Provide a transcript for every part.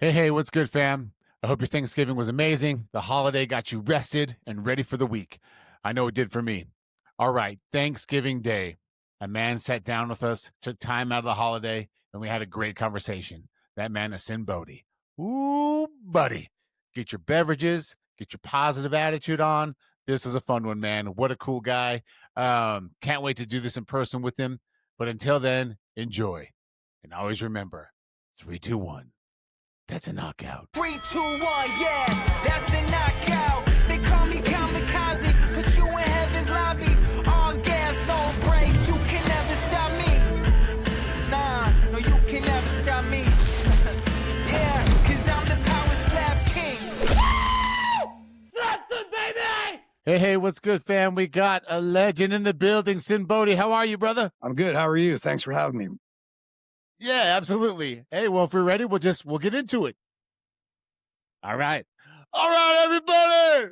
Hey, what's good, fam? I hope your Thanksgiving was amazing. The holiday got you rested and ready for the week. I know it did for me. All right, Thanksgiving Day. A man sat down with us, took time out of the holiday, and we had a great conversation. That man is Sinn Bodhi. Ooh, buddy. Get your beverages, get your positive attitude on. This was a fun one, man. What a cool guy. Can't wait to do this in person with him. But until then, enjoy. And always remember 3, 2, 1. That's a knockout. 3, 2, 1, yeah, that's a knockout. They call me kamikaze, put you in heaven's lobby. All gas, no brakes, you can never stop me. Nah, no, you can never stop me. Yeah, cause I'm the power slap king. Slap some, baby! Hey, what's good, fam? We got a legend in the building, Sinn Bodhi. How are you, brother? I'm good. How are you? Thanks for having me. Yeah, absolutely. Hey, well, if we're ready, we'll get into it. All right. All right, everybody.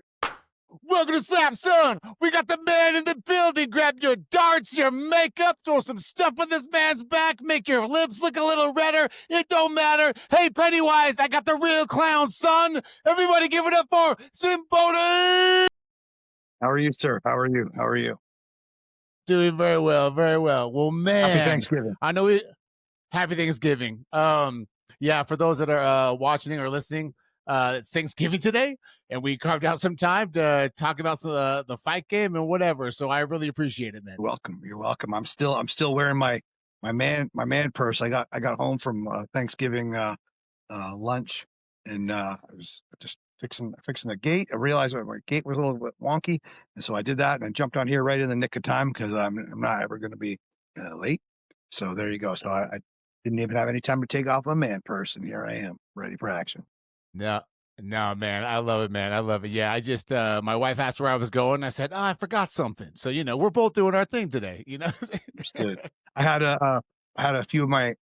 Welcome to Slap Son. We got the man in the building. Grab your darts, your makeup, throw some stuff on this man's back, make your lips look a little redder. It don't matter. Hey, Pennywise, I got the real clown, son. Everybody give it up for Sinn Bodhi. How are you, sir? How are you? How are you? Doing very well, very well. Well, man, Happy Thanksgiving. I know we happy Thanksgiving. Yeah, for those that are watching or listening, it's Thanksgiving today, and we carved out some time to talk about the fight game and whatever. So I really appreciate it, man. You're welcome. You're welcome. I'm still wearing my man purse. I got home from Thanksgiving lunch, and I was just fixing the gate. I realized my gate was a little bit wonky, and so I did that, and I jumped on here right in the nick of time because I'm not ever going to be late. So there you go. So I didn't even have any time to take off my man purse, and here I am, ready for action. No, no, man, I love it, man. I love it. Yeah, I just my wife asked where I was going. I said, "Oh, I forgot something." So we're both doing our thing today. Understood. I had a few of my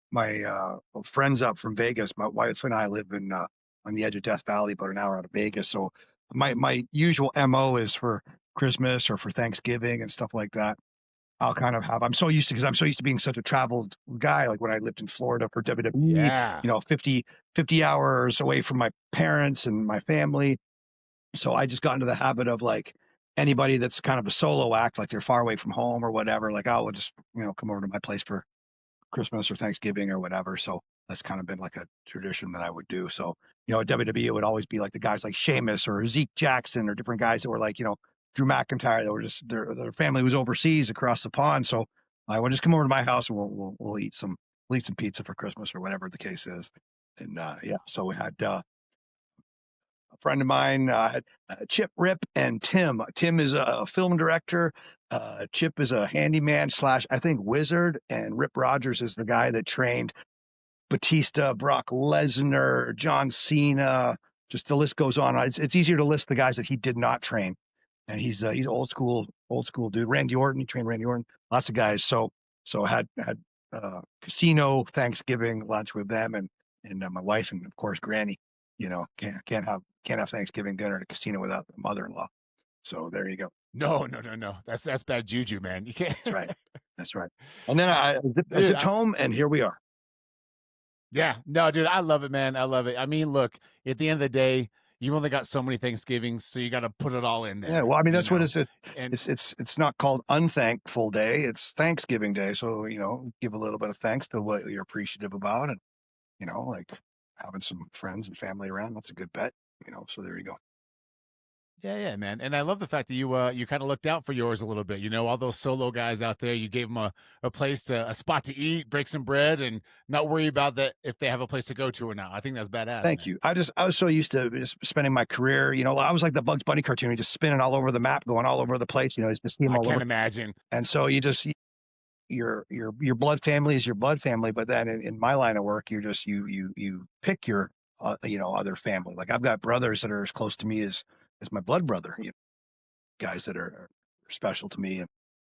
friends up from Vegas. My wife and I live in on the edge of Death Valley, about an hour out of Vegas. So my usual MO is for Christmas or for Thanksgiving and stuff like that. I'll kind of have. Because I'm so used to being such a traveled guy. Like when I lived in Florida for WWE, Yeah. 50 hours away from my parents and my family. So I just got into the habit of like anybody that's kind of a solo act, like they're far away from home or whatever, like, oh, we'll just, come over to my place for Christmas or Thanksgiving or whatever. So that's kind of been like a tradition that I would do. So, at WWE, it would always be like the guys like Sheamus or Zeke Jackson or different guys that were like, Drew McIntyre, that were just, their family was overseas across the pond. So I would just come over to my house and we'll eat some pizza for Christmas or whatever the case is. And yeah, so we had a friend of mine, Chip, Rip, and Tim. Tim is a film director. Chip is a handyman slash, I think, wizard. And Rip Rogers is the guy that trained Batista, Brock Lesnar, John Cena. Just the list goes on. It's easier to list the guys that he did not train. And he's old school dude. Randy Orton, he trained Randy Orton. Lots of guys. So had casino Thanksgiving lunch with them and my wife and of course Granny. Can't have Thanksgiving dinner at a casino without the mother-in-law. So there you go. No. That's bad juju, man. You can't. That's right. And then I zipped home, and here we are. Yeah, no, dude, I love it, man. I love it. I mean, look, at the end of the day, you've only got so many Thanksgivings, so you got to put it all in there. Yeah, well, I mean, that's what it's. And It's not called Unthankful Day. It's Thanksgiving Day. So give a little bit of thanks to what you're appreciative about, and like having some friends and family around. That's a good bet. So there you go. yeah, man. And I love the fact that you kind of looked out for yours a little bit. All those solo guys out there, you gave them a place a spot to eat, break some bread, and not worry about that if they have a place to go to or not. I think that's badass. Thank you. I was so used to just spending my career. I was like the Bugs Bunny cartoon, just spinning all over the map, going all over the place. Just I can't imagine. And so your blood family is your blood family, but then in my line of work, you're just you pick your other family. Like I've got brothers that are as close to me as my blood brother. Guys that are special to me,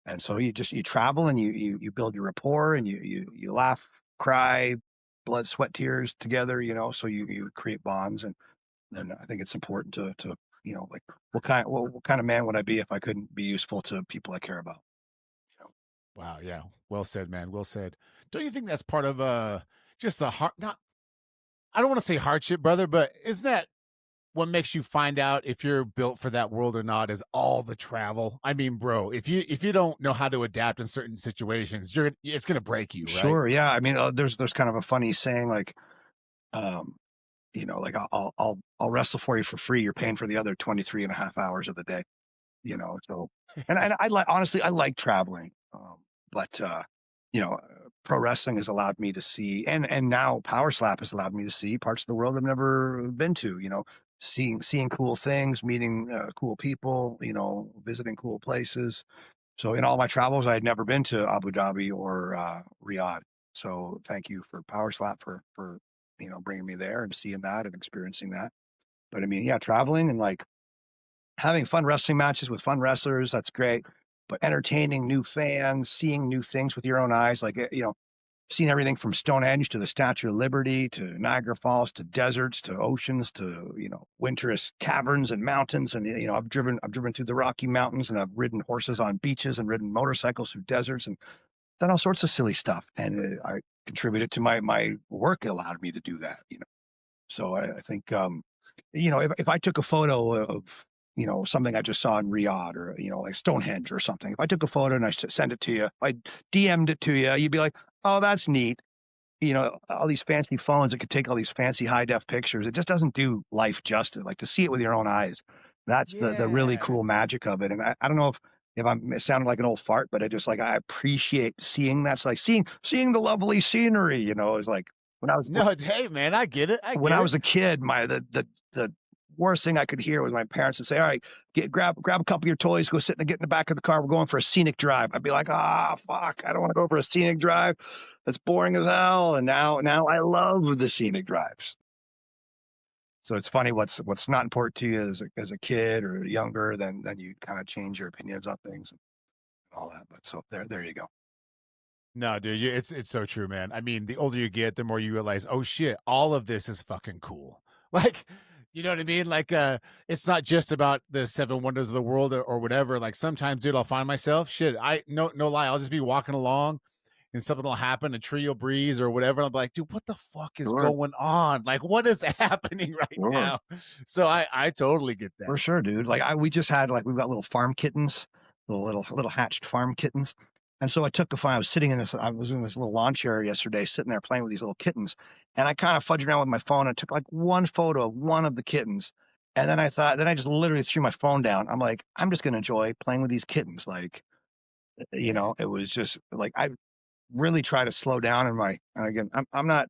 and so you travel and you build your rapport and you laugh, cry, blood, sweat, tears together. So you create bonds, and I think it's important to like what kind of man would I be if I couldn't be useful to people I care about. Wow, yeah. Well said, man. Well said. Don't you think that's part of just the heart? Not I don't want to say hardship, brother, but isn't that what makes you find out if you're built for that world or not is all the travel. I mean, bro, if you don't know how to adapt in certain situations, it's gonna break you, right? Sure, yeah. I mean, there's kind of a funny saying like, um, like I'll wrestle for you for free. You're paying for the other 23 and a half hours of the day. So and I like honestly, I like traveling. But pro wrestling has allowed me to see, and now Power Slap has allowed me to see parts of the world I've never been to. Seeing cool things, meeting cool people, visiting cool places. So in all my travels, I had never been to Abu Dhabi or Riyadh. So thank you for Power Slap for bringing me there and seeing that and experiencing that. But I mean, yeah, traveling and like having fun wrestling matches with fun wrestlers, that's great. But entertaining new fans, seeing new things with your own eyes, like, seeing everything from Stonehenge to the Statue of Liberty to Niagara Falls to deserts to oceans to, winterous caverns and mountains. And, I've driven through the Rocky Mountains and I've ridden horses on beaches and ridden motorcycles through deserts and done all sorts of silly stuff. And I contributed to my work. It allowed me to do that. So I think, if I took a photo of, something I just saw in Riyadh or, like Stonehenge or something, if I took a photo and I send it to you, if I DM'd it to you, you'd be like, oh, that's neat. All these fancy phones that could take all these fancy high def pictures. It just doesn't do life justice. Like to see it with your own eyes. That's the really Yeah. cool magic of it. And I don't know if I'm sounding like an old fart, but I appreciate seeing that. It's like seeing the lovely scenery, it's like when I was No, hey man, I get it. I when get I it. was a kid, the worst thing I could hear was my parents would say, "All right, grab a couple of your toys, get in the back of the car. We're going for a scenic drive." I'd be like, "Ah, fuck, I don't want to go for a scenic drive. That's boring as hell." And now I love the scenic drives. So it's funny what's not important to you as a kid or younger, then you kind of change your opinions on things and all that. But so there you go. No, dude, it's so true, man. I mean, the older you get, the more you realize, oh shit, all of this is fucking cool. Like, you know what I mean? Like, it's not just about the seven wonders of the world or whatever. Like sometimes, dude, I'll find myself, shit, no lie, I'll just be walking along and something will happen, a tree will breeze or whatever. And I'm like, dude, what the fuck is Sure, going on? Like, what is happening right sure. now? So I totally get that. For sure, dude. Like we just had we've got little farm kittens, little hatched farm kittens. And so I was sitting I was in this little lawn chair yesterday, sitting there playing with these little kittens. And I kind of fudged around with my phone and took like one photo of one of the kittens. And then I just literally threw my phone down. I'm like, I'm just gonna enjoy playing with these kittens. Like, Yeah. it was just like I really try to slow down in and again, I'm not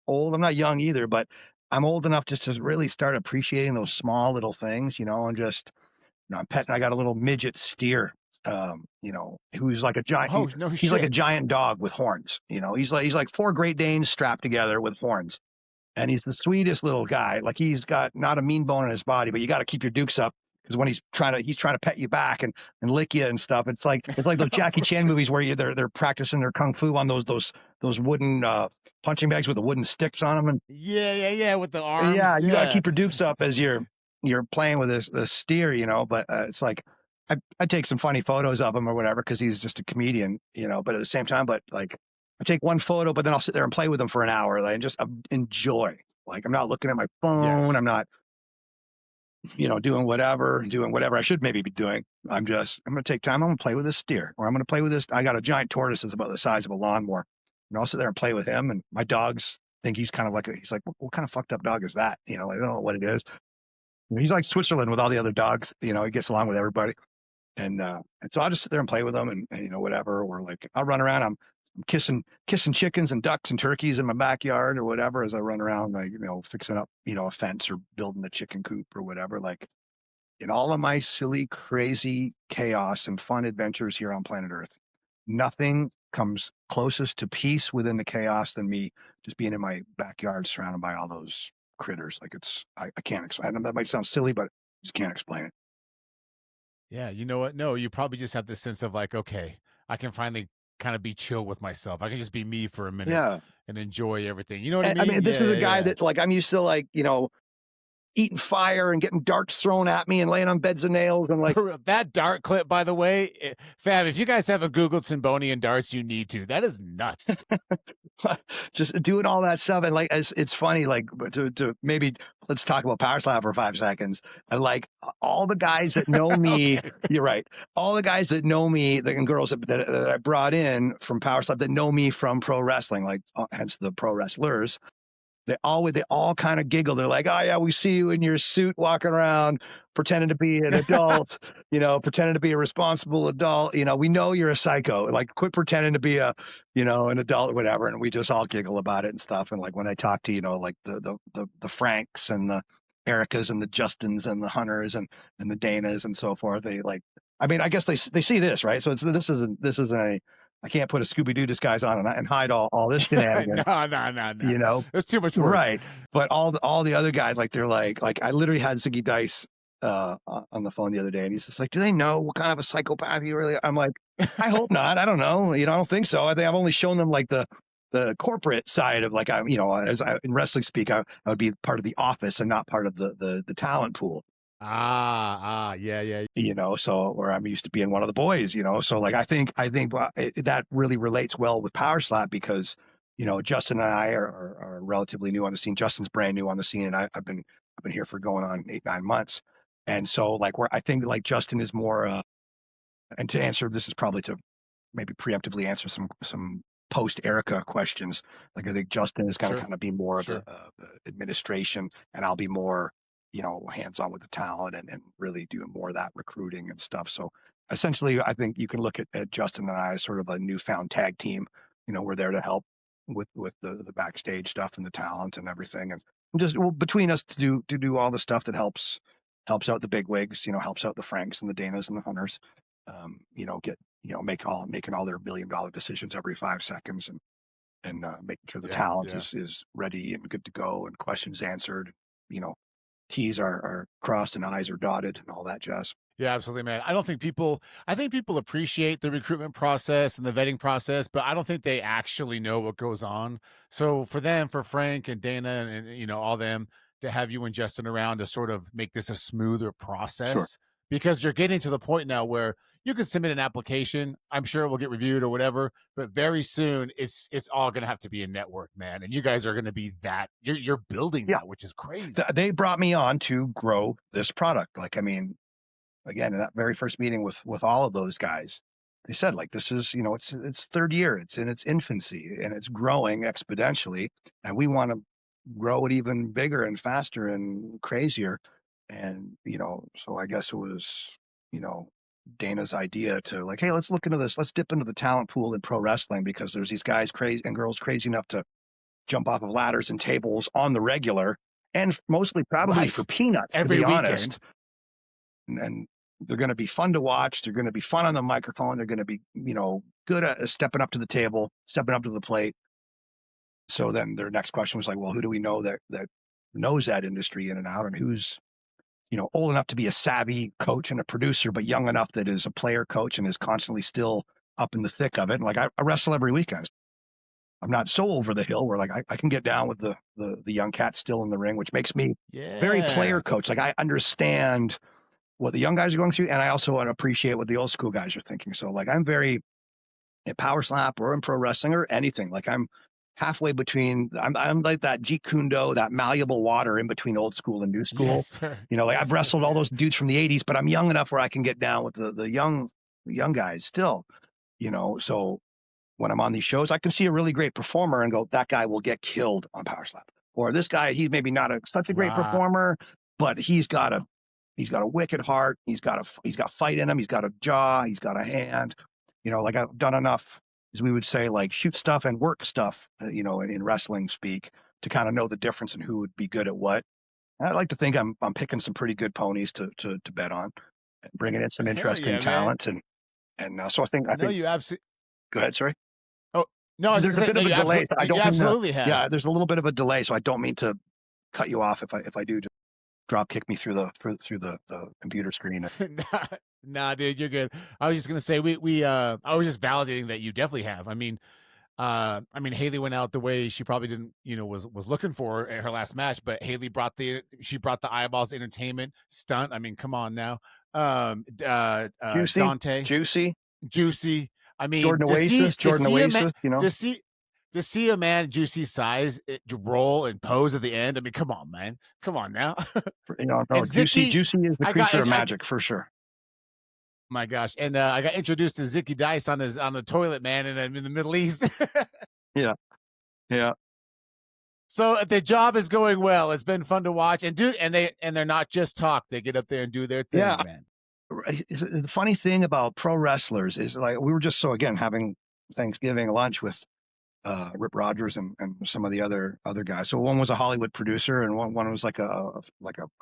old, I'm not young either, but I'm old enough just to really start appreciating those small little things, and just, I got a little midget steer, who's like a giant, Oh, no he's like a shit. giant dog with horns, he's like four Great Danes strapped together with horns. And he's the sweetest little guy. Like he's got not a mean bone in his body, but you got to keep your dukes up because when he's trying to pet you back and lick you and stuff. It's like those Jackie Chan movies where they're practicing their kung fu on those wooden punching bags with the wooden sticks on them. And Yeah, with the arms. yeah, you got to Yeah. keep your dukes up as you're playing with this steer, But it's like I take some funny photos of him or whatever because he's just a comedian, But at the same time, but like I take one photo, but then I'll sit there and play with him for an hour, like, and just enjoy. Like I'm not looking at my phone. Yes. I'm not, doing whatever I should maybe be doing. I'm going to take time. I'm going to play with this steer, or I'm going to play with this. I got a giant tortoise that's about the size of a lawnmower. And I'll sit there and play with him. And my dogs think he's kind of he's like, what kind of fucked up dog is that? I don't know what it is. He's like Switzerland with all the other dogs. He gets along with everybody. And so I'll just sit there and play with them and whatever. Or like I'll run around. I'm kissing chickens and ducks and turkeys in my backyard or whatever as I run around, like, fixing up, a fence or building a chicken coop or whatever. Like in all of my silly, crazy chaos and fun adventures here on planet Earth, nothing comes closest to peace within the chaos than me just being in my backyard surrounded by all those critters. Like I can't explain. That might sound silly, but I just can't explain it. Yeah, you know what? No, you probably just have this sense of like, okay, I can finally kind of be chill with myself. I can just be me for a minute Yeah. and enjoy everything. You know what I I mean? mean, this is Yeah, a guy yeah. that like I'm used to like, eating fire and getting darts thrown at me and laying on beds of nails and like that dart clip, by the way, fam, if you guys haven't Googled Sinn Bodhi and darts, you need to. That is nuts. just doing all that stuff. And like, it's funny, like to maybe let's talk about PowerSlap for 5 seconds. And like all the guys that know me, Okay. you're right. All the guys that know me, and girls that I brought in from PowerSlap that know me from pro wrestling, like hence the pro wrestlers, they all kind of giggle. They're like, "Oh yeah, we see you in your suit walking around, pretending to be an adult, pretending to be a responsible adult. We know you're a psycho. Like, quit pretending to be an adult or whatever." And we just all giggle about it and stuff. And like when I talk to, like the Franks and the Ericas and the Justins and the Hunters and the Danas and so forth, they like. I mean, I guess they see this, right? So this isn't a. I can't put a Scooby-Doo disguise on and hide all this shenanigans. No. It's too much work. Right. But all the other guys, like they're like I literally had Ziggy Dice on the phone the other day, and he's just like, "Do they know what kind of a psychopath you really are?" I'm like, "I hope not. I don't know. I don't think so. I think I've only shown them like the corporate side of like in wrestling speak, I would be part of the office and not part of the talent pool." Yeah. So where I'm used to being one of the boys, so like I think that really relates well with PowerSlap because Justin and I are relatively new on the scene. Justin's brand new on the scene, and I've been here for going on 8-9 months, and so like I think like Justin is more and to answer this is probably to maybe preemptively answer some post Erica questions. Like I think Justin is going to kind of be more of the administration, and I'll be more hands on with the talent and really doing more of that recruiting and stuff. So essentially, I think you can look at Justin and I as sort of a newfound tag team. We're there to help with the backstage stuff and the talent and everything, and just between us to do all the stuff that helps out the big wigs, helps out the Franks and the Danas and the Hunters, making all their $1 billion decisions every 5 seconds and making sure the talent is ready and good to go and questions answered, T's are crossed and I's are dotted and all that jazz. Yeah, absolutely, man. I think people appreciate the recruitment process and the vetting process, but I don't think they actually know what goes on. So for Frank and Dana and all them to have you and Justin around to sort of make this a smoother process, because you're getting to the point now where you can submit an application. I'm sure it will get reviewed or whatever, but very soon it's all going to have to be a network, man. And you guys are going to be that. You're building that, which is crazy. They brought me on to grow this product. Like, I mean, again, in that very first meeting with all of those guys, they said like, this is, it's third year, it's in its infancy and it's growing exponentially. And we want to grow it even bigger and faster and crazier. And, so I guess it was, Dana's idea to like, hey, let's look into this. Let's dip into the talent pool in pro wrestling because there's these guys crazy and girls crazy enough to jump off of ladders and tables on the regular and mostly probably for peanuts, every to be weekend. Honest. And they're going to be fun to watch. They're going to be fun on the microphone. They're going to be, good at stepping up to the table, stepping up to the plate. So then their next question was like, well, who do we know that knows that industry in and out and who's, old enough to be a savvy coach and a producer, but young enough that is a player coach and is constantly still up in the thick of it. And like I wrestle every weekend. I'm not so over the hill where like I can get down with the young cat still in the ring, which makes me very player coach. Like I understand what the young guys are going through, and I also appreciate what the old school guys are thinking. So like I'm very at PowerSlap or in pro wrestling or anything. Like I'm halfway between. I'm like that Jeet Kune Do, that malleable water in between old school and new school. Yes, sir. Like I've wrestled all those dudes from the '80s, but I'm young enough where I can get down with the young guys still. So when I'm on these shows, I can see a really great performer and go, that guy will get killed on PowerSlap. Or this guy, he's maybe not such a great performer, but he's got a wicked heart. He's got fight in him. He's got a jaw. He's got a hand. Like I've done enough, as we would say, like shoot stuff and work stuff, in wrestling speak to kind of know the difference and who would be good at what. And I like to think I'm picking some pretty good ponies to bet on, and bringing in some interesting talent. Man. And so I think you absolutely. Go ahead, sorry. Oh no, there's a bit of a delay. So I don't absolutely have. Yeah, there's a little bit of a delay, so I don't mean to cut you off. If I do, just drop kick me through the computer screen. Nah, dude, you're good. I was just gonna say I was just validating that you definitely have. I mean, I mean, Haley went out the way she probably didn't, was looking for at her last match, but Haley brought the eyeballs, entertainment, stunt. I mean, come on now. Juicy, Dante, juicy. Juicy. I mean, Jordan to Oasis, see a man, you know. to see a man Juicy size roll and pose at the end. I mean, come on, man, come on now. No, And Juicy Zicky, is the creature of magic for sure. My gosh, and I got introduced to Zicky Dice on the toilet, man, in the Middle East. Yeah. So the job is going well. It's been fun to watch and they're not just talk. They get up there and do their thing, man. The funny thing about pro wrestlers is, like, we were just having Thanksgiving lunch with Rip Rogers and some of the other guys. So one was a Hollywood producer and one was like a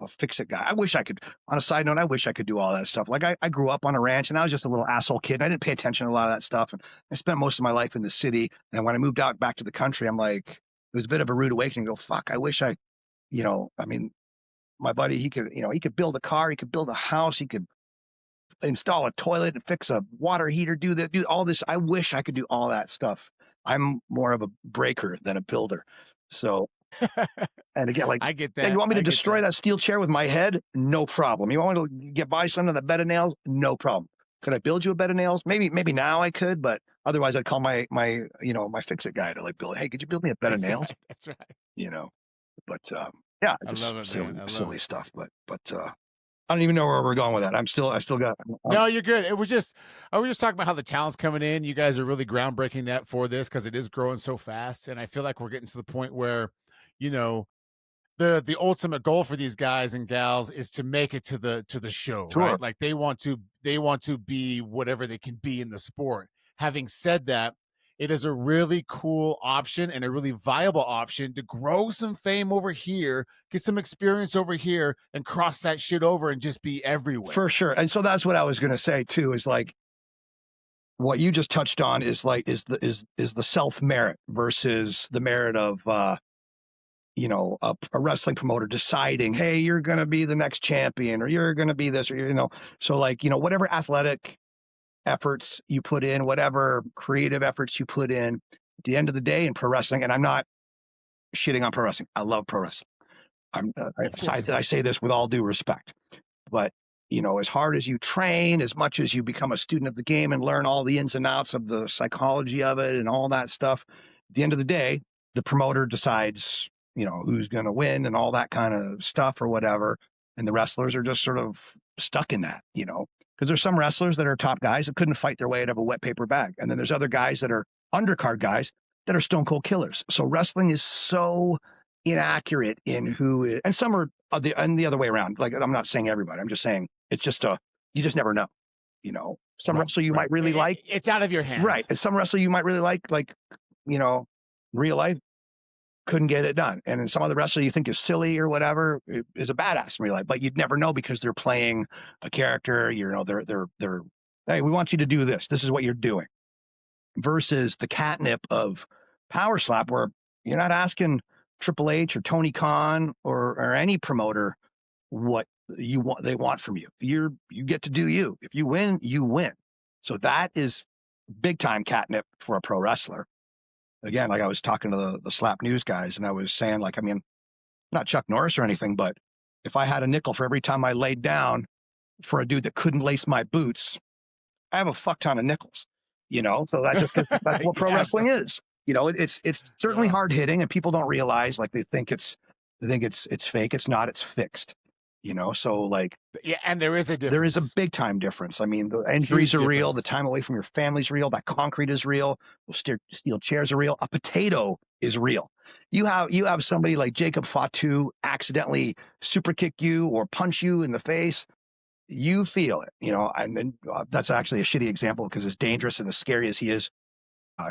fix-it guy. I wish I could, on a side note, I wish I could do all that stuff. Like, I grew up on a ranch and I was just a little asshole kid. I didn't pay attention to a lot of that stuff. And I spent most of my life in the city. And when I moved out back to the country, I'm like, it was a bit of a rude awakening. Go, fuck, I wish I mean, my buddy, he could build a car, he could build a house, he could install a toilet and fix a water heater, do all this. I wish I could do all that stuff. I'm more of a breaker than a builder. So, and again, like, I get that. Hey, you want me to destroy that steel chair with my head? No problem. You want me to get by some of the bed of nails? No problem. Could I build you a bed of nails? Maybe now I could, but otherwise I'd call my fix-it guy to, like, build. Hey, could you build me a bed of nails? Right, that's right. But yeah, just I love it, silly stuff. But I don't even know where we're going with that. I still got. No, you're good. I was just talking about how the talent's coming in. You guys are really groundbreaking that for this because it is growing so fast, and I feel like we're getting to the point where, the ultimate goal for these guys and gals is to make it to the show, Sure. right? Like they want to be whatever they can be in the sport. Having said that, it is a really cool option and a really viable option to grow some fame over here, get some experience over here, and cross that shit over and just be everywhere. For sure. And so that's what I was going to say too, is like what you just touched on is the self-merit versus the merit of, a wrestling promoter deciding, hey, you're going to be the next champion, or you're going to be this, or, so, like, whatever athletic efforts you put in, whatever creative efforts you put in, at the end of the day in pro wrestling, and I'm not shitting on pro wrestling. I love pro wrestling. I say this with all due respect, but as hard as you train, as much as you become a student of the game and learn all the ins and outs of the psychology of it and all that stuff, at the end of the day, the promoter decides, who's going to win and all that kind of stuff or whatever. And the wrestlers are just sort of stuck in that, because there's some wrestlers that are top guys that couldn't fight their way out of a wet paper bag. And then there's other guys that are undercard guys that are stone cold killers. So wrestling is so inaccurate in who is, and some are the other way around. Like, I'm not saying everybody, I'm just saying it's just you just never know, some wrestler you might really like. It's out of your hands. Right. And some wrestler you might really like, real life, couldn't get it done. And then some other wrestler you think is silly or whatever is a badass in real life, but you'd never know because they're playing a character, they're, hey, we want you to do this. This is what you're doing. Versus the catnip of PowerSlap, where you're not asking Triple H or Tony Khan or any promoter what they want from you. You get to do you. If you win, you win. So that is big time catnip for a pro wrestler. Again, like I was talking to the Slap News guys, and I was saying, like, I mean, not Chuck Norris or anything, but if I had a nickel for every time I laid down for a dude that couldn't lace my boots, I have a fuck ton of nickels, so that's what pro wrestling is. It's certainly hard hitting, and people don't realize, like, they think it's fake. It's not, it's fixed. So, like, yeah, and there is a difference. There is a big time difference. I mean, the injuries are real. The time away from your family's real. That concrete is real. Those steel chairs are real. A potato is real. You have somebody like Jacob Fatu accidentally super kick you or punch you in the face. You feel it, and that's actually a shitty example because as dangerous and as scary as he is,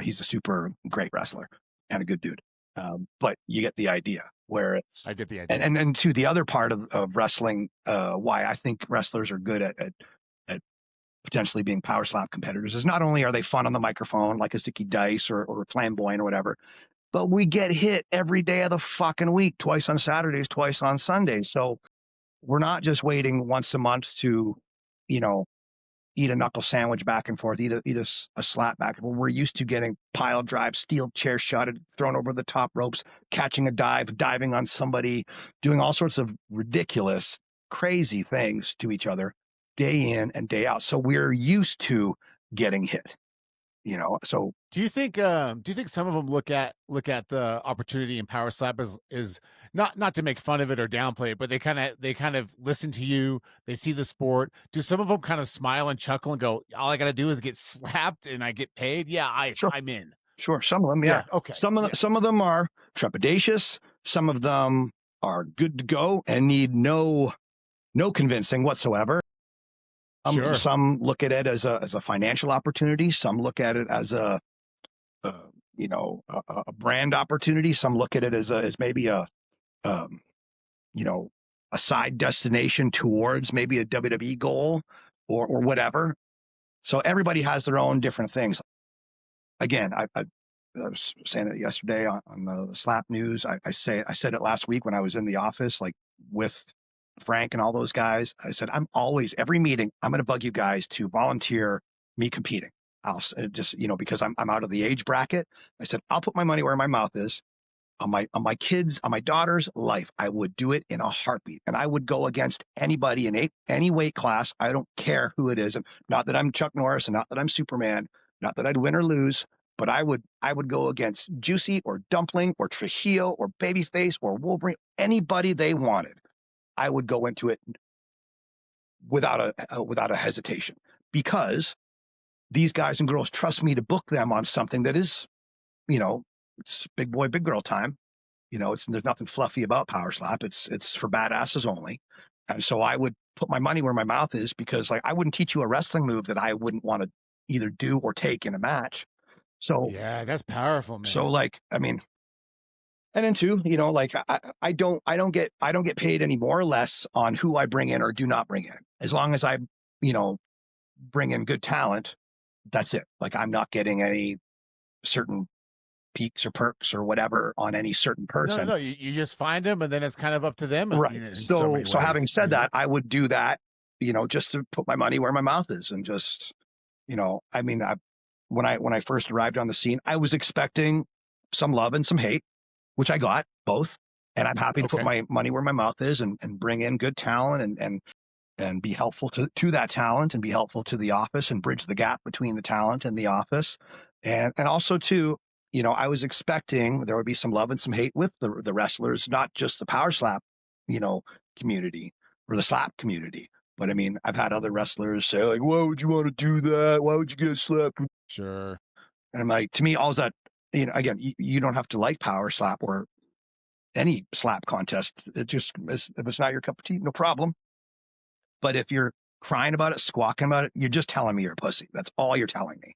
he's a super great wrestler and a good dude. But you get the idea. Where it's, I get the idea. And then to the other part of wrestling, why I think wrestlers are good at potentially being PowerSlap competitors is not only are they fun on the microphone, like a Zicky Dice or Flamboyant or whatever, but we get hit every day of the fucking week, twice on Saturdays, twice on Sundays. So we're not just waiting once a month to, eat a knuckle sandwich back and forth, eat a slap back. We're used to getting pile drive, steel chair shotted, thrown over the top ropes, catching a dive, diving on somebody, doing all sorts of ridiculous, crazy things to each other day in and day out. So we're used to getting hit, so Do you think some of them look at the opportunity in Power Slap as not to make fun of it or downplay it, but they kind of listen to you, they see the sport. Do some of them kind of smile and chuckle and go, all I got to do is get slapped and I get paid? Yeah, sure. I'm in. Sure, some of them, yeah. Okay. Some of them are trepidatious. Some of them are good to go and need no convincing whatsoever. Sure. Some look at it as a financial opportunity. Some look at it as a brand opportunity. Some look at it as maybe a side destination towards maybe a WWE goal or whatever. So everybody has their own different things. Again, I was saying it yesterday on the Slap News. I said it last week when I was in the office, like with Frank and all those guys. I said, I'm always, every meeting, I'm going to bug you guys to volunteer me competing. I'll just, because I'm out of the age bracket. I said, I'll put my money where my mouth is. On my kids, on my daughter's life, I would do it in a heartbeat. And I would go against anybody in any weight class. I don't care who it is. And not that I'm Chuck Norris and not that I'm Superman, not that I'd win or lose, but I would go against Juicy or Dumpling or Trujillo or Babyface or Wolverine, anybody they wanted. I would go into it without a hesitation, because these guys and girls trust me to book them on something that is, it's big boy, big girl time. There's nothing fluffy about Power Slap. It's for badasses only. And so I would put my money where my mouth is, because like I wouldn't teach you a wrestling move that I wouldn't want to either do or take in a match. So yeah, that's powerful, man. So like, I mean, and then too, like I don't get paid any more or less on who I bring in or do not bring in. As long as I, bring in good talent, that's it. Like I'm not getting any certain peaks or perks or whatever on any certain person. No, you just find them, and then it's kind of up to them. Right. So having said that, I would do that, just to put my money where my mouth is, and just, I mean, when I first arrived on the scene, I was expecting some love and some hate, which I got both, and I'm happy to put my money where my mouth is and bring in good talent and be helpful to that talent and be helpful to the office and bridge the gap between the talent and the office. And also too, I was expecting there would be some love and some hate with the wrestlers, not just the Power Slap, community or the slap community. But I mean, I've had other wrestlers say like, why would you want to do that? Why would you get slapped? Sure. And I'm like, to me, all that, again, you don't have to like Power Slap or any slap contest. It just, if it's not your cup of tea, no problem. But if you're crying about it, squawking about it, you're just telling me you're a pussy. That's all you're telling me.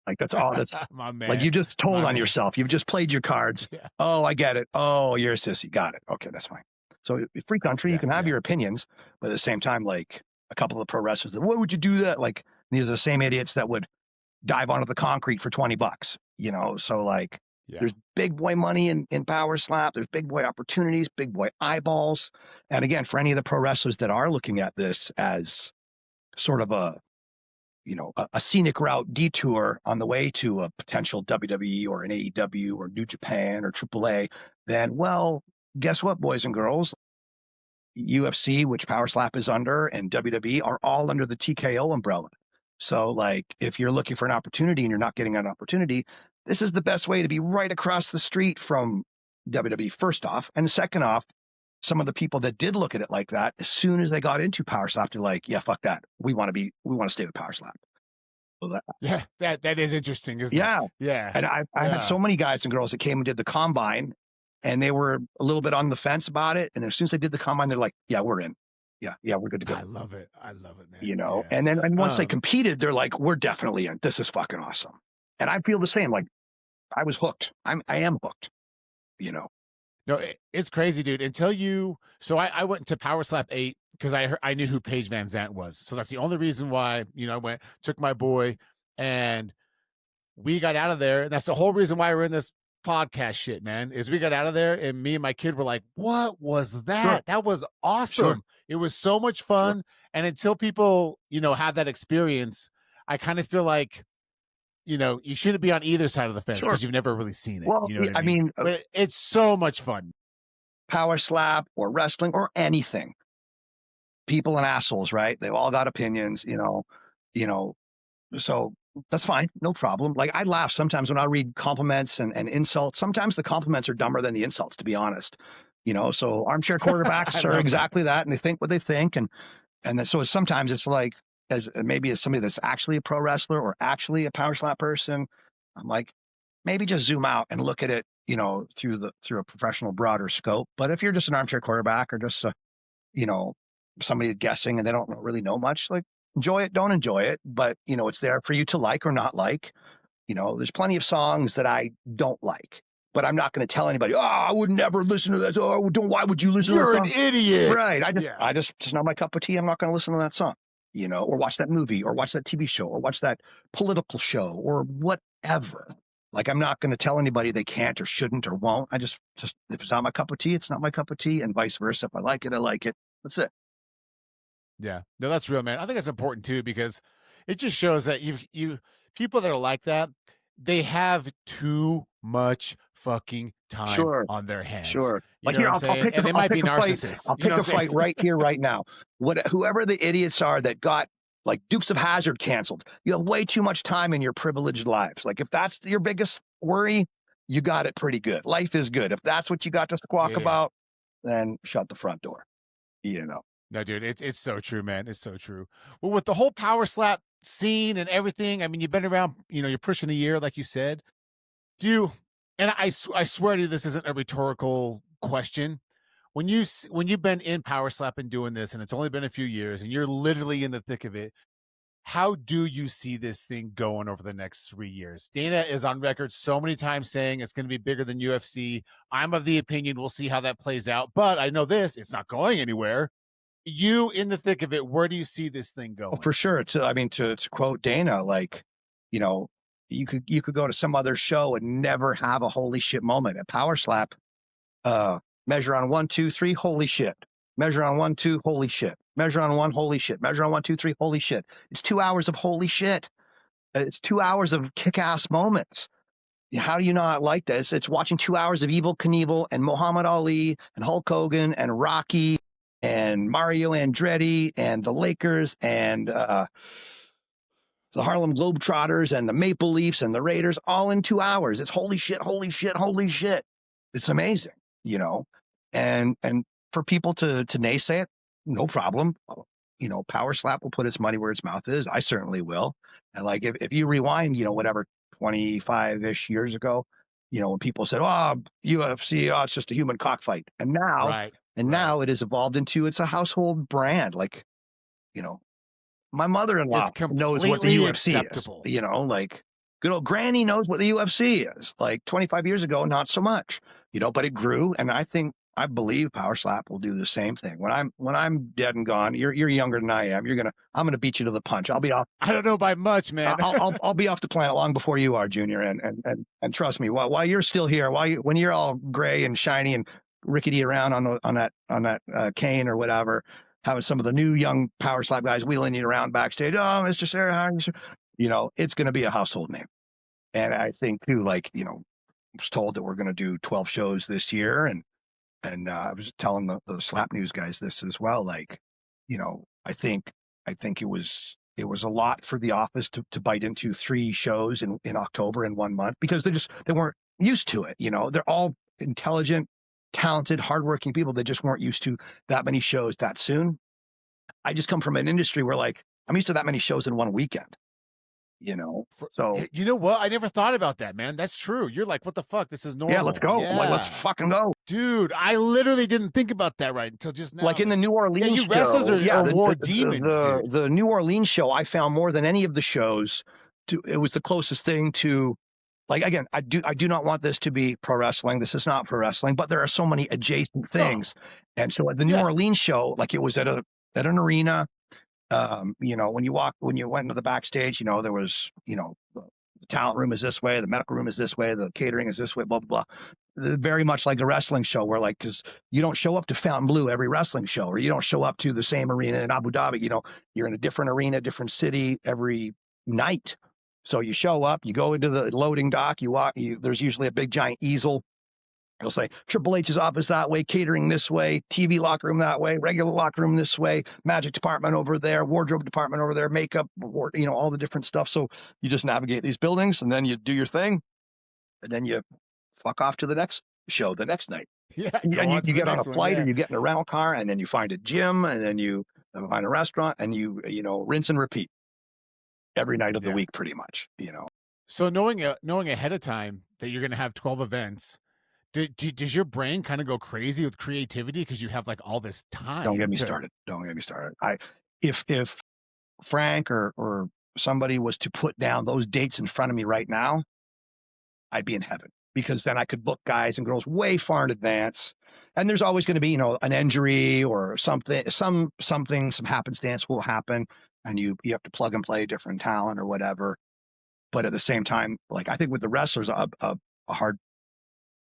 Like that's all. That's my man. Like you just told on yourself. You've just played your cards. Yeah. Oh, I get it. Oh, you're a sissy. Got it. Okay, that's fine. So free country, you can have your opinions, but at the same time, like a couple of pro wrestlers, why would you do that? Like these are the same idiots that would dive onto the concrete for $20, So like there's big boy money in Power Slap. There's big boy opportunities, big boy eyeballs. And again, for any of the pro wrestlers that are looking at this as sort of a scenic route detour on the way to a potential WWE or an AEW or New Japan or AAA, then, well, guess what, boys and girls? UFC, which Power Slap is under, and WWE are all under the TKO umbrella. So, like, if you're looking for an opportunity and you're not getting an opportunity, this is the best way to be right across the street from WWE, first off. And second off, some of the people that did look at it like that, as soon as they got into Power Slap, they're like, yeah, fuck that. We want to stay with Power Slap. So that is interesting, isn't it? Yeah. And I had so many guys and girls that came and did the combine, and they were a little bit on the fence about it. And as soon as they did the combine, they're like, yeah, we're in. Yeah, we're good to go. I love it, man. And then once they competed, they're like, we're definitely in. This is fucking awesome. And I feel the same. Like I was hooked. I am hooked, No, it's crazy, dude. I went to Power Slap 8 because I knew who Paige Van Zant was. So that's the only reason why, I took my boy, and we got out of there. And that's the whole reason why we're in this podcast shit, man, is we got out of there and me and my kid were like, what was that? Sure. That was awesome. Sure. It was so much fun. And until people, have that experience, I kind of feel like, you shouldn't be on either side of the fence because you've never really seen it. Well, You know what I I mean? mean, But it's so much fun. PowerSlap or wrestling or anything. People and assholes, right? They've all got opinions, so that's fine. No problem. Like I laugh sometimes when I read compliments and insults. Sometimes the compliments are dumber than the insults, to be honest. So armchair quarterbacks are exactly that. And they think what they think. And then, so sometimes it's like, as somebody that's actually a pro wrestler or actually a PowerSlap person, I'm like, maybe just zoom out and look at it, through a professional broader scope. But if you're just an armchair quarterback or just somebody guessing and they don't really know much, like enjoy it, don't enjoy it, but it's there for you to like or not like. There's plenty of songs that I don't like, but I'm not going to tell anybody, I would never listen to that. Oh, why would you listen to that song? You're an idiot. Right. It's not my cup of tea. I'm not going to listen to that song, or watch that movie or watch that TV show or watch that political show or whatever. Like, I'm not going to tell anybody they can't or shouldn't or won't. I just, if it's not my cup of tea, it's not my cup of tea, and vice versa. If I like it, I like it. That's it. Yeah, no, that's real, man. I think that's important too, because it just shows that you people that are like that, they have too much fucking time on their hands. Sure. You know what I'm saying? And they might be narcissists. I'll pick a fight right here, right now. Whoever the idiots are that got like Dukes of Hazzard canceled, you have way too much time in your privileged lives. Like if that's your biggest worry, you got it pretty good. Life is good. If that's what you got to squawk about, then shut the front door. No, dude, it's so true, man. It's so true. Well, with the whole PowerSlap scene and everything, I mean, you've been around, you're pushing a year, like you said. And I swear to you, this isn't a rhetorical question. When you've been in PowerSlap and doing this, and it's only been a few years, and you're literally in the thick of it, how do you see this thing going over the next 3 years? Dana is on record so many times saying it's going to be bigger than UFC. I'm of the opinion we'll see how that plays out, but I know it's not going anywhere. You in the thick of it, where do you see this thing going? Well, for sure. To quote Dana, like, you could go to some other show and never have a holy shit moment. At PowerSlap, measure on 1, 2, 3, holy shit. Measure on 1, 2, holy shit. Measure on 1, holy shit. Measure on 1, 2, 3, holy shit. It's 2 hours of holy shit. It's 2 hours of kick-ass moments. How do you not like this? It's watching 2 hours of Evel Knievel and Muhammad Ali and Hulk Hogan and Rocky and Mario Andretti and the Lakers and the Harlem Globetrotters and the Maple Leafs and the Raiders all in 2 hours. It's holy shit, holy shit, holy shit. It's amazing, and for people to naysay it, no problem. PowerSlap will put its money where its mouth is. I certainly will. And like, if you rewind, whatever, 25-ish years ago, when people said, UFC, it's just a human cockfight. And now, now it has evolved into, it's a household brand. Like, my mother-in-law knows what the UFC is. Like good old granny knows what the UFC is. Like 25 years ago, not so much, but it grew. And I believe PowerSlap will do the same thing. When I'm dead and gone, you're younger than I am. I'm gonna beat you to the punch. I'll be off. I don't know by much, man. I'll be off the planet long before you are, Junior. And trust me, while you're still here, when you're all gray and shiny and rickety around on that cane or whatever, having some of the new young PowerSlap guys wheeling you around backstage. Oh, Mr. Sarah, how are you, sir? It's gonna be a household name. And I think too, like, I was told that we're gonna do 12 shows this year, and I was telling the Slap News guys this as well. Like, I think it was a lot for the office to bite into 3 shows in October in 1 month, because they weren't used to it. They're all intelligent, talented, hardworking people. They just weren't used to that many shows that soon. I just come from an industry where, like, I'm used to that many shows in one weekend. So you know what? I never thought about that, man. That's true. You're like, what the fuck? This is normal. Yeah, let's go. Yeah. Like, let's fucking go. Dude, I literally didn't think about that right until just now. Like in the New Orleans you wrestlers show, are war demons, dude. The New Orleans show, I found more than any of the shows, it was the closest thing to, like, again, I do not want this to be pro wrestling. This is not pro wrestling, but there are so many adjacent things. And so at the New Orleans show, like, it was at an arena. When you went into the backstage, there was, the talent room is this way, the medical room is this way, the catering is this way, blah, blah, blah. Very much like the wrestling show where like, because you don't show up to Fontainebleau every wrestling show, or you don't show up to the same arena in Abu Dhabi, you know, you're in a different arena, different city every night. So you show up, you go into the loading dock, you walk, there's usually a big giant easel. It'll say Triple H's office that way, catering this way, TV locker room that way, regular locker room this way, magic department over there, wardrobe department over there, makeup, you know, all the different stuff. So you just navigate these buildings and then you do your thing and then you fuck off to the next show the next night. Yeah. And you get on a flight or you get in a rental car and then you find a gym and then you find a restaurant and you know, rinse and repeat every night of the week pretty much, you know. So knowing ahead of time that you're going to have 12 events, does your brain kind of go crazy with creativity because you have like all this time? Don't get me started. Don't get me started. If Frank or somebody was to put down those dates in front of me right now, I'd be in heaven, because then I could book guys and girls way far in advance. And there's always going to be, you know, an injury or something, some happenstance will happen, and you have to plug and play different talent or whatever. But at the same time, like I think with the wrestlers, a hard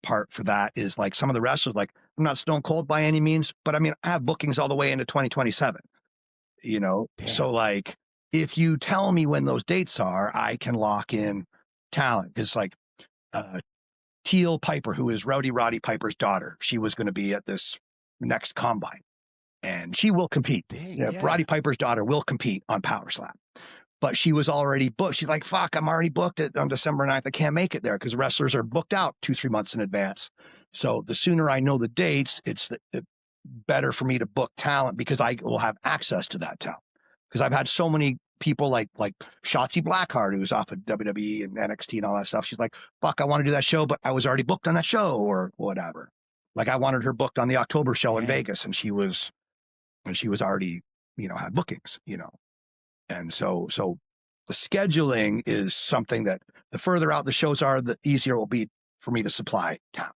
part for that is like some of the wrestlers, like I'm not stone cold by any means, but I mean, I have bookings all the way into 2027, you know? Damn. So like, if you tell me when those dates are, I can lock in talent. It's like, Teal Piper, who is Roddy Piper's daughter. She was going to be at this next combine and she will compete. Dang, yeah. Roddy Piper's daughter will compete on PowerSlap. But she was already booked. She's like, fuck, I'm already booked on December 9th. I can't make it there because wrestlers are booked out 2-3 months in advance. So the sooner I know the dates, it's better for me to book talent because I will have access to that talent. Because I've had so many people like Shotzi Blackheart, who's off of WWE and NXT and all that stuff. She's like, fuck, I want to do that show, but I was already booked on that show or whatever. Like I wanted her booked on the October show in Vegas, and she was already, you know, had bookings, you know. And so the scheduling is something that the further out the shows are, the easier it will be for me to supply talent.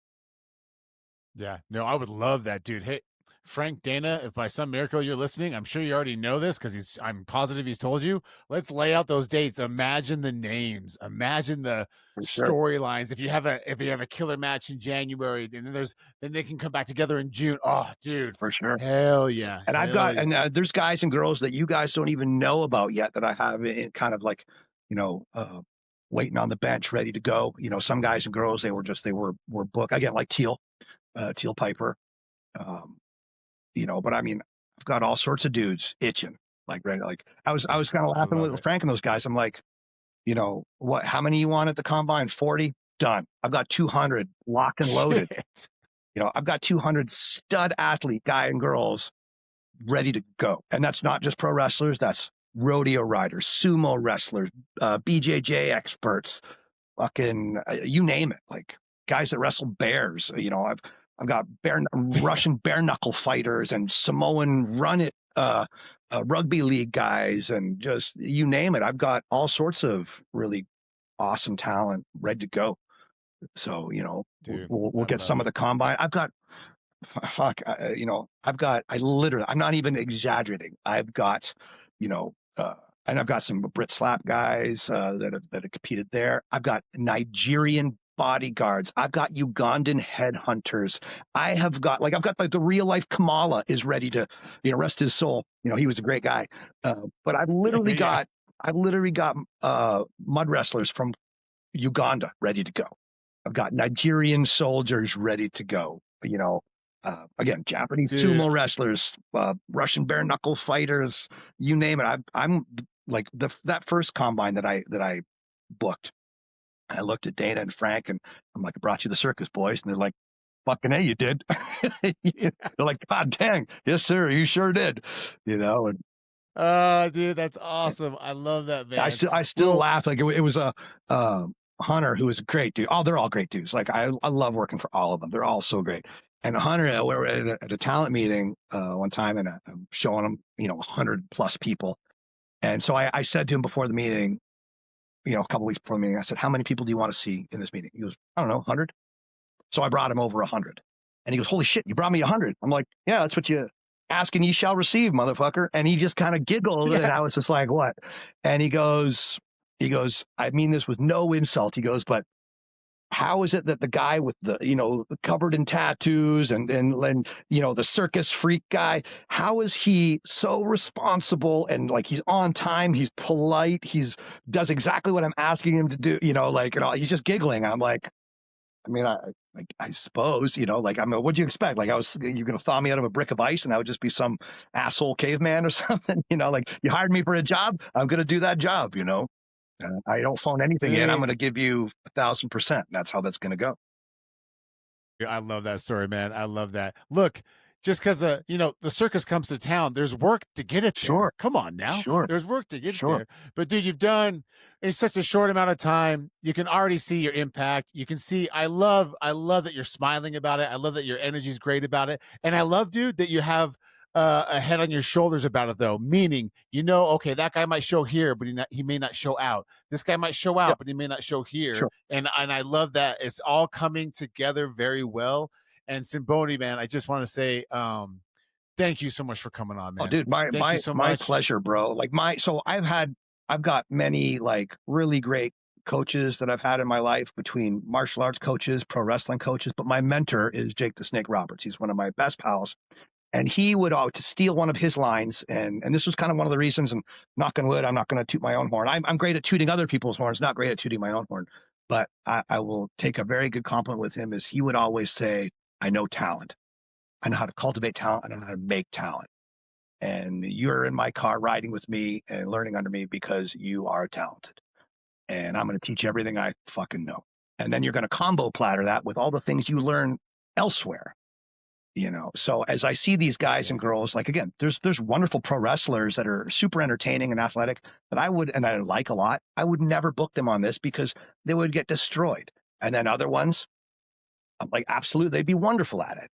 Yeah, no, I would love that, dude. Hey, Frank, Dana, if by some miracle you're listening, I'm sure you already know this because I'm positive he's told you. Let's lay out those dates. Imagine the names. Imagine the storylines. If you have a killer match in January, and then they can come back together in June. Oh, dude, for sure. Hell yeah. And there's guys and girls that you guys don't even know about yet that I have in kind of like, you know, waiting on the bench, ready to go. You know, some guys and girls, they were booked. Again, like Teal Piper. You know, but I mean, I've got all sorts of dudes itching, like, right. Like I was kind of laughing with Frank and those guys. I'm like, you know, how many you want at the combine? 40? Done. I've got 200 locked and loaded. Shit. You know, I've got 200 stud athlete guy and girls ready to go. And that's not just pro wrestlers. That's rodeo riders, sumo wrestlers, BJJ experts, fucking, you name it. Like guys that wrestle bears, you know, I've got Russian bare knuckle fighters and Samoan rugby league guys and just you name it. I've got all sorts of really awesome talent ready to go. So, you know, dude, we'll get some of the combine. I've got, you know, I'm not even exaggerating. I've got, you know, and I've some Brit Slap guys that have competed there. I've got Nigerian bodyguards. I've got Ugandan headhunters. I've got like the real life Kamala is ready to, you know, rest his soul. You know, he was a great guy. But I've literally got mud wrestlers from Uganda ready to go. I've got Nigerian soldiers ready to go. You know, again, Japanese sumo wrestlers, Russian bare knuckle fighters, you name it. I'm like that first combine that I booked. I looked at Dana and Frank and I'm like, I brought you the circus, boys. And they're like, fucking hey, you did. They're like, God dang. Yes, sir. You sure did. You know? And dude, that's awesome. I love that, man. I still laugh. Like it was a Hunter, who was a great dude. Oh, they're all great dudes. Like I love working for all of them. They're all so great. And Hunter, we were at a talent meeting one time and I'm showing them, you know, 100 plus people. And so I said to him before the meeting, you know, a couple weeks before the meeting, I said, how many people do you want to see in this meeting? He goes, I don't know, 100. So I brought him over 100. And he goes, holy shit, you brought me 100. I'm like, yeah, that's what you ask and ye shall receive, motherfucker. And he just kind of giggled. And I was just like, what? And he goes, He goes, I mean this with no insult. He goes, but how is it that the guy with the, covered in tattoos and the circus freak guy, how is he so responsible and like he's on time, he's polite, he's does exactly what I'm asking him to do, he's just giggling. I'm like, I mean, I suppose, what'd you expect? Like you're going to thaw me out of a brick of ice and I would just be some asshole caveman or something, like you hired me for a job, I'm going to do that job, I don't phone anything in. I'm going to give you 1,000%. That's how that's going to go. I love that story, man. I love that. Look, just because the circus comes to town, there's work to get it there. Sure. Come on now. Sure. There's work to get Sure. it there. But dude, you've done in such a short amount of time. You can already see your impact. You can see. I love that you're smiling about it. I love that your energy is great about it. And I love, dude, that you have a head on your shoulders about it, though. Meaning, okay, that guy might show here, but he may not show out. This guy might show out, but he may not show here. Sure. And I love that it's all coming together very well. And Sinn Bodhi, man, I just want to say, thank you so much for coming on, man. Oh, dude, my pleasure, bro. Like I've got many like really great coaches that I've had in my life, between martial arts coaches, pro wrestling coaches, but my mentor is Jake the Snake Roberts. He's one of my best pals. And he would to steal one of his lines, and this was kind of one of the reasons. And knock on wood, I'm not going to toot my own horn. I'm great at tooting other people's horns, not great at tooting my own horn. But I will take a very good compliment with him. Is he would always say, "I know talent. I know how to cultivate talent. I know how to make talent. And you're in my car riding with me and learning under me because you are talented. And I'm going to teach you everything I fucking know. And then you're going to combo platter that with all the things you learn elsewhere." So as I see these guys and girls, like, again, there's wonderful pro wrestlers that are super entertaining and athletic that I like a lot. I would never book them on this because they would get destroyed. And then other ones, I'm like, absolutely, they'd be wonderful at it.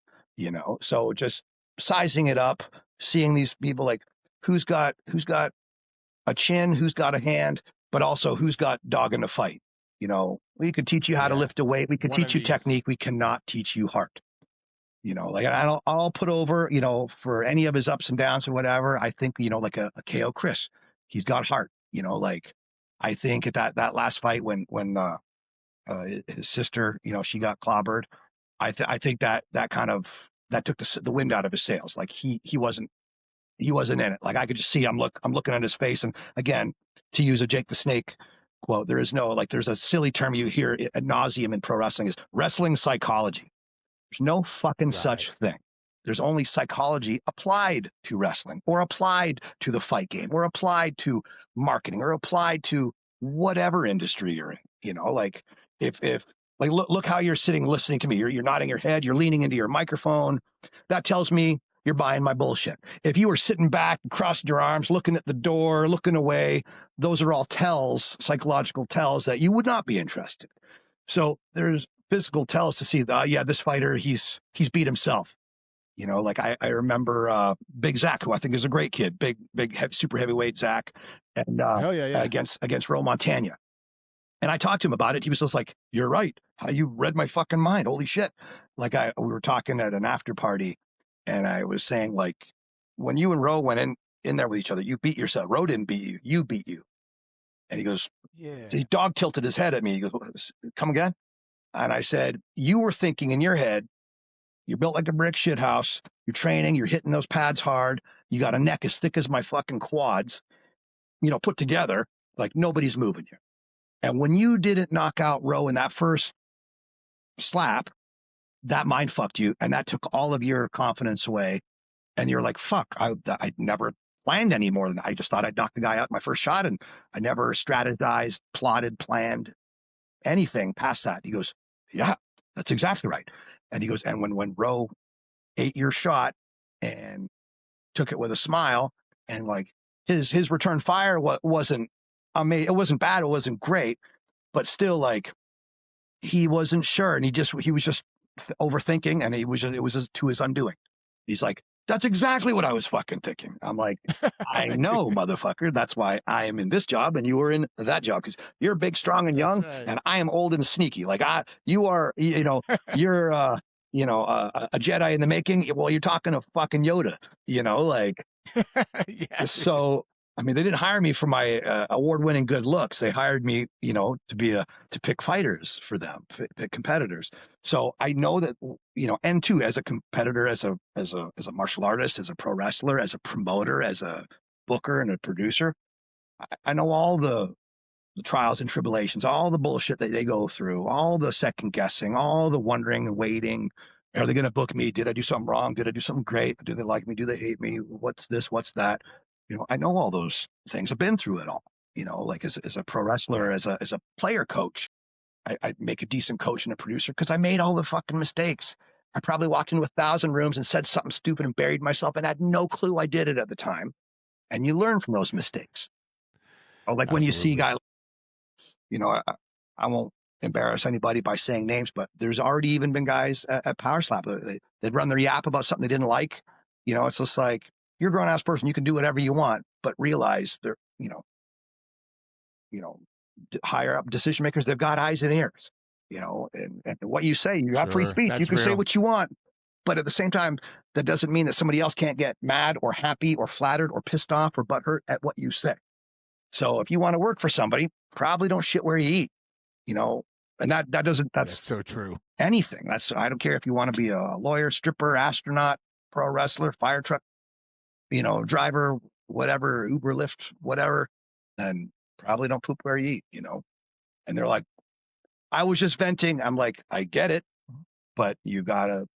So just sizing it up, seeing these people, like who's got a chin, who's got a hand, but also who's got dog in the fight. We could teach you how to lift a weight. We could teach you technique. We cannot teach you heart. I'll put over, for any of his ups and downs or whatever. I think, like a KO Chris, he's got heart, I think at that last fight when his sister, she got clobbered. I think that took the wind out of his sails. Like he wasn't in it. Like I could just see, I'm looking at his face. And again, to use a Jake the Snake quote, there's a silly term you hear ad nauseum in pro wrestling, is wrestling psychology. There's no fucking such thing. There's only psychology applied to wrestling, or applied to the fight game, or applied to marketing, or applied to whatever industry you're in. Like if like look how you're sitting listening to me. You're nodding your head, you're leaning into your microphone. That tells me you're buying my bullshit. If you were sitting back, crossing your arms, looking at the door, looking away, those are all psychological tells that you would not be interested. So there's physical tells to see this fighter, he's beat himself. Like I remember Big Zach, who I think is a great kid, big super heavyweight Zach, and against Ro Montana. And I talked to him about it. He was just like, "You're right. How you read my fucking mind. Holy shit." Like we were talking at an after party, and I was saying, like, when you and Ro went in there with each other, you beat yourself. Ro didn't beat you. You beat you. And he goes, he dog tilted his head at me. He goes, "Come again?" And I said, "You were thinking in your head, you're built like a brick shit house. You're training, you're hitting those pads hard. You got a neck as thick as my fucking quads, put together, like nobody's moving you. And when you didn't knock out Ro in that first slap, that mind fucked you. And that took all of your confidence away. And you're like, fuck, I never planned any more than that. I just thought I'd knock the guy out in my first shot. And I never strategized, plotted, planned anything past that." He goes, "Yeah, that's exactly right." And he goes, "And when Ro ate your shot and took it with a smile, and like his return fire wasn't amazing, it wasn't bad, it wasn't great, but still, like, he wasn't sure, and he was just overthinking, and it was just to his undoing." He's like, "That's exactly what I was fucking thinking." I'm like, "I know, motherfucker. That's why I am in this job and you are in that job, because you're big, strong, and young, and I am old and sneaky. Like you are, you're, a Jedi in the making. Well, you're talking to fucking Yoda, like." Yeah, so I mean, they didn't hire me for my award-winning good looks. They hired me, to pick fighters for them, pick competitors. So I know that, and too, as a competitor, as a martial artist, as a pro wrestler, as a promoter, as a booker and a producer, I know all the trials and tribulations, all the bullshit that they go through, all the second guessing, all the wondering and waiting. Are they going to book me? Did I do something wrong? Did I do something great? Do they like me? Do they hate me? What's this? What's that? I know all those things. I've been through it all. Like as a pro wrestler, as a player coach, I make a decent coach and a producer because I made all the fucking mistakes. I probably walked into 1,000 rooms and said something stupid and buried myself and had no clue I did it at the time. And you learn from those mistakes. Or like when you see a guy, I won't embarrass anybody by saying names, but there's already even been guys at PowerSlap. They'd run their yap about something they didn't like. It's just like, you're a grown ass person. You can do whatever you want, but realize they're, higher up decision makers, they've got eyes and ears, and what you say, you have free speech. You can say what you want, but at the same time, that doesn't mean that somebody else can't get mad or happy or flattered or pissed off or butthurt at what you say. So if you want to work for somebody, probably don't shit where you eat, and that's so true. Anything. I don't care if you want to be a lawyer, stripper, astronaut, pro wrestler, fire truck, driver, whatever, Uber, Lyft, whatever, and probably don't poop where you eat, and they're like, I was just venting. I'm like, I get it, but you gotta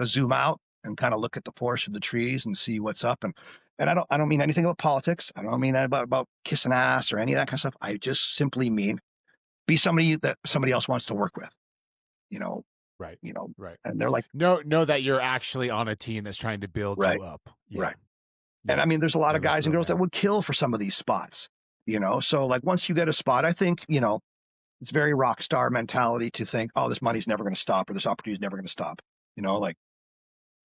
zoom out and kind of look at the forest of the trees and see what's up. And I don't mean anything about politics. I don't mean that about kissing ass or any of that kind of stuff. I just simply mean be somebody that somebody else wants to work with, Right. Right. And they're like, know that you're actually on a team that's trying to build you up. Yeah. Right. And I mean, there's a lot of guys and girls that would kill for some of these spots, so like once you get a spot, I think, it's very rock star mentality to think, oh, this money's never going to stop or this opportunity is never going to stop. Like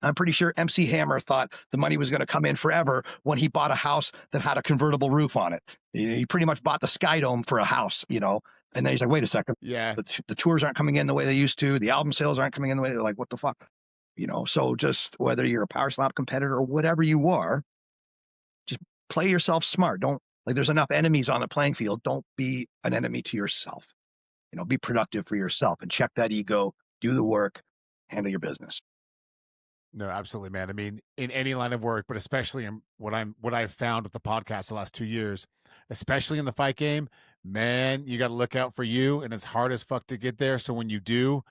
I'm pretty sure MC Hammer thought the money was going to come in forever when he bought a house that had a convertible roof on it. He pretty much bought the Sky Dome for a house, and then he's like, wait a second. Yeah. The tours aren't coming in the way they used to. The album sales aren't coming in the way they're like, what the fuck? So just whether you're a PowerSlap competitor or whatever you are, just play yourself smart. There's enough enemies on the playing field. Don't be an enemy to yourself. Be productive for yourself and check that ego, do the work, handle your business. No, absolutely, man. I mean, in any line of work, but especially in what I've found with the podcast the last 2 years, especially in the fight game, man, you got to look out for you, and it's hard as fuck to get there. So when you do,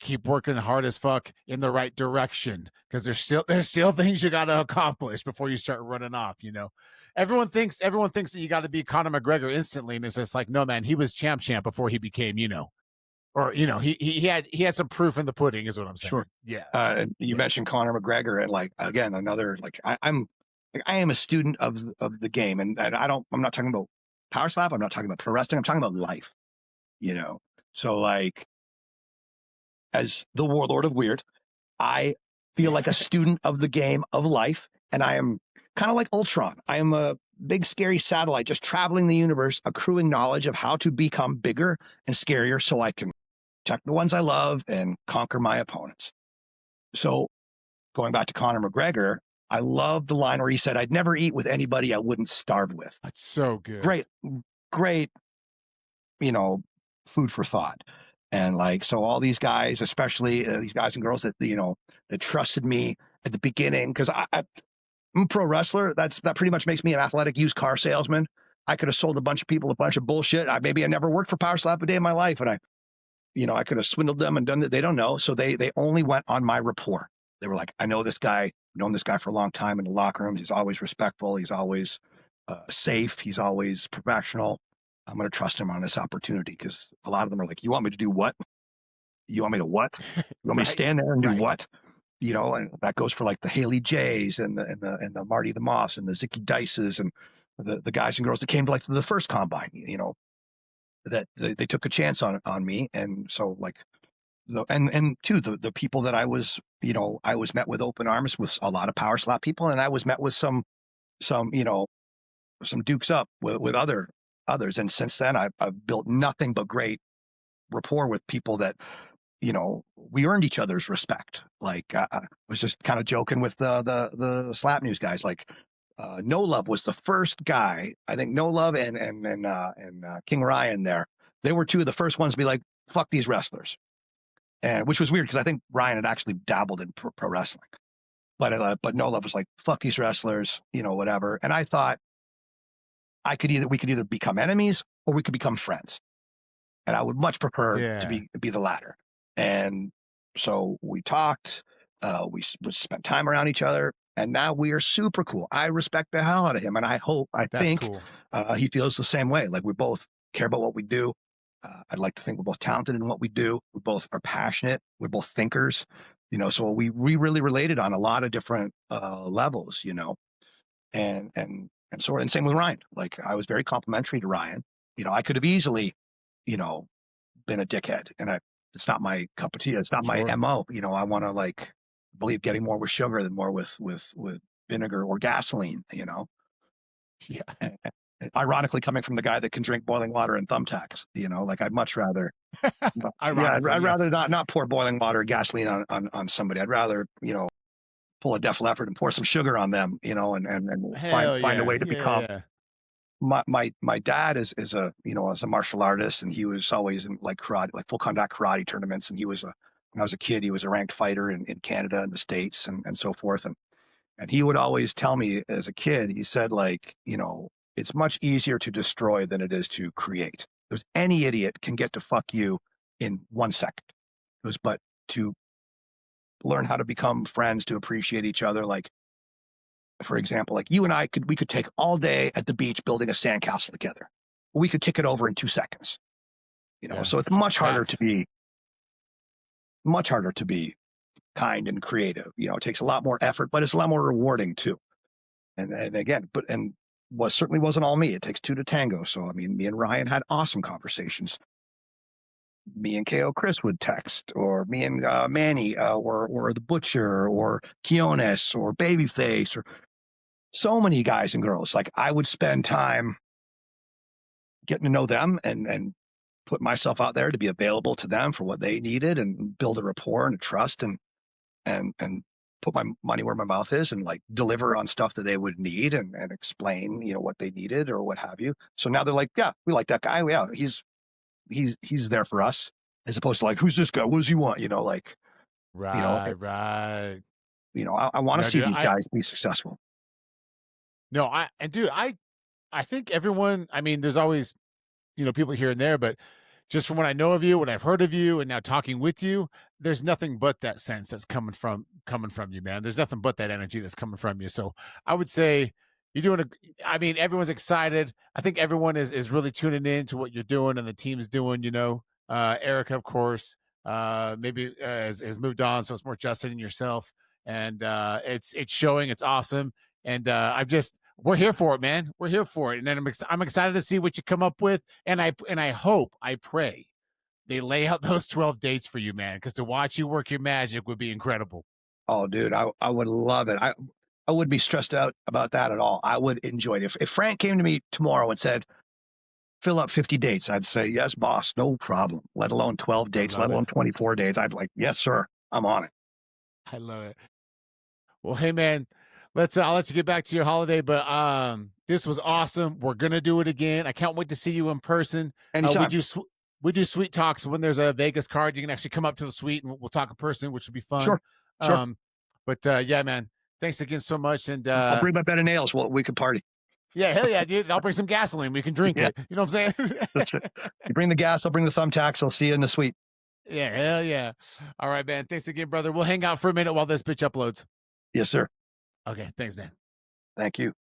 keep working hard as fuck in the right direction, because there's still things you got to accomplish before you start running off. Everyone thinks that you got to be Conor McGregor instantly, and it's just like, no, man, he was champ before he became, or he had some proof in the pudding, is what I'm saying. Sure. Yeah. You mentioned Conor McGregor, and like again, another like I am a student of the game, and I'm not talking about PowerSlap. I'm not talking about pro wrestling. I'm talking about life. So like, as the warlord of weird, I feel like a student of the game of life, and I am kind of like Ultron. I am a big scary satellite just traveling the universe, accruing knowledge of how to become bigger and scarier so I can protect the ones I love and conquer my opponents. So going back to Conor McGregor, I love the line where he said, I'd never eat with anybody I wouldn't starve with. That's so good. Great, food for thought. And like, so all these guys, especially these guys and girls that, that trusted me at the beginning, because I'm a pro wrestler. That pretty much makes me an athletic used car salesman. I could have sold a bunch of people a bunch of bullshit. Maybe I never worked for PowerSlap a day in my life, and I could have swindled them and done that. They don't know. So they only went on my rapport. They were like, I know this guy, I've known this guy for a long time in the locker rooms. He's always respectful. He's always safe. He's always professional. I'm going to trust him on this opportunity, because a lot of them are like, you want me to do what? You want me to what? You want me to stand there and do what? And that goes for like the Haley Jays and the Marty the Moss and the Zicky Dices and the guys and girls that came to like the first combine, that they took a chance on me. And so like, the people that I was met with open arms with a lot of PowerSlap people, and I was met with some dukes up with others. And since then I've built nothing but great rapport with people that, we earned each other's respect. Like I was just kind of joking with the Slap News guys. Like No Love was the first guy. I think No Love and King Ryan there. They were two of the first ones to be like, "Fuck these wrestlers," and which was weird because I think Ryan had actually dabbled in pro wrestling, but No Love was like, "Fuck these wrestlers," whatever. And I thought we could either become enemies or we could become friends, and I would much prefer to be the latter. And so we talked. We spent time around each other, and now we are super cool. I respect the hell out of him, and I think cool. He feels the same way. Like, we both care about what we do. I'd like to think we're both talented in what we do. We both are passionate. We're both thinkers, so we really related on a lot of different levels, and same with Ryan. Like, I was very complimentary to Ryan. I could have easily, been a dickhead, and it's not my cup of tea. It's not my MO. I want to believe getting more with sugar than more with vinegar or gasoline. Yeah. And ironically, coming from the guy that can drink boiling water and thumbtacks, I'd much rather. I'd rather not pour boiling water or gasoline on somebody. I'd rather pull a Def Leppard and pour some sugar on them, and find a way to become. My dad is a martial artist, and he was always in karate, full contact karate tournaments. And when I was a kid, he was a ranked fighter in Canada and the States and so forth. And he would always tell me as a kid, he said, it's much easier to destroy than it is to create. Because any idiot can get to fuck you in 1 second. But to learn how to become friends, to appreciate each other, for example, you and I we could take all day at the beach building a sandcastle together. We could kick it over in 2 seconds. So it's much harder to be kind and creative. It takes a lot more effort, but it's a lot more rewarding too. And again, certainly wasn't all me. It takes two to tango. So me and Ryan had awesome conversations. Me and KO Chris would text, or me and Manny, or the Butcher, or Kionis, or Babyface, or so many guys and girls. I would spend time getting to know them and put myself out there to be available to them for what they needed, and build a rapport and a trust, and put my money where my mouth is, and deliver on stuff that they would need, and explain what they needed or what have you. So now they're like, yeah, we like that guy. Yeah, he's there for us, as opposed to who's this guy? What does he want? Right. I want to see these guys be successful. No, I think everyone, there's always, people here and there, but just from what I know of you, what I've heard of you, and now talking with you, there's nothing but that sense that's coming from you, man. There's nothing but that energy that's coming from you. So I would say you're doing everyone's excited. I think everyone is really tuning in to what you're doing and the team's doing, Erica, of course, maybe has moved on. So it's more Justin and yourself, and it's showing. It's awesome. And we're here for it, man. We're here for it. And then I'm excited to see what you come up with. And I pray they lay out those 12 dates for you, man, because to watch you work your magic would be incredible. Oh, dude, I would love it. I wouldn't be stressed out about that at all. I would enjoy it. If Frank came to me tomorrow and said, fill up 50 dates, I'd say, yes, boss, no problem. Let alone 12 dates, let alone 24 dates. I'd be like, yes, sir, I'm on it. I love it. Well, hey, man, I'll let you get back to your holiday, but this was awesome. We're gonna do it again. I can't wait to see you in person. We do suite talks when there's a Vegas card. You can actually come up to the suite and we'll talk in person, which would be fun. Sure. But yeah, man, thanks again so much. And I'll bring my bed of nails. We could party. Yeah, hell yeah, dude. I'll bring some gasoline. We can drink it. You know what I'm saying? That's it. You bring the gas, I'll bring the thumbtacks. I'll see you in the suite. Yeah, hell yeah. All right, man. Thanks again, brother. We'll hang out for a minute while this bitch uploads. Yes, sir. Okay, thanks, man. Thank you.